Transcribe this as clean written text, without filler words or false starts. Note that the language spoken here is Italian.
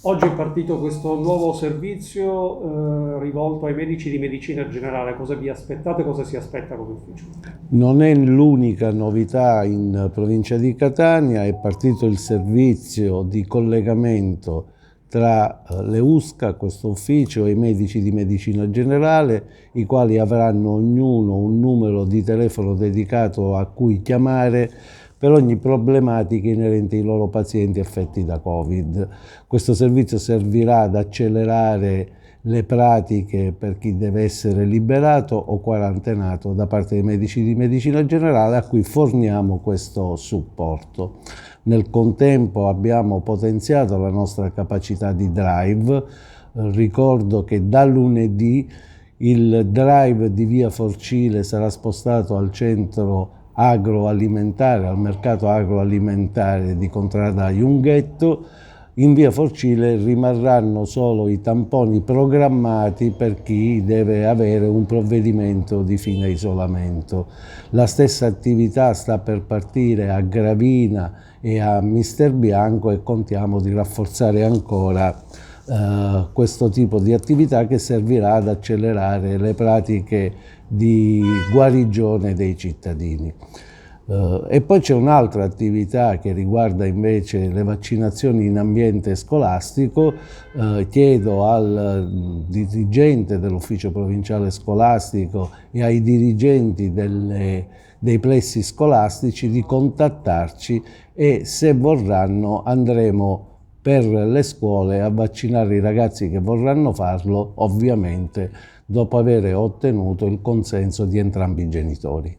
Oggi è partito questo nuovo servizio rivolto ai medici di medicina generale. Cosa vi aspettate? Cosa si aspetta come ufficio? Non è l'unica novità in provincia di Catania, è partito il servizio di collegamento tra l'EUSCA, questo ufficio, e i medici di medicina generale, i quali avranno ognuno un numero di telefono dedicato a cui chiamare per ogni problematica inerente ai loro pazienti affetti da Covid. Questo servizio servirà ad accelerare le pratiche per chi deve essere liberato o quarantenato da parte dei medici di medicina generale a cui forniamo questo supporto. Nel contempo abbiamo potenziato la nostra capacità di drive. Ricordo che da lunedì il drive di Via Forcile sarà spostato al centro agroalimentare, al mercato agroalimentare di Contrada Junghetto. In Via Forcile rimarranno solo i tamponi programmati per chi deve avere un provvedimento di fine isolamento. La stessa attività sta per partire a Gravina e a Mister Bianco e contiamo di rafforzare ancora questo tipo di attività che servirà ad accelerare le pratiche di guarigione dei cittadini. E poi c'è un'altra attività che riguarda invece le vaccinazioni in ambiente scolastico. Chiedo al dirigente dell'ufficio provinciale scolastico e ai dirigenti dei plessi scolastici di contattarci e se vorranno andremo per le scuole a vaccinare i ragazzi che vorranno farlo, ovviamente dopo aver ottenuto il consenso di entrambi i genitori.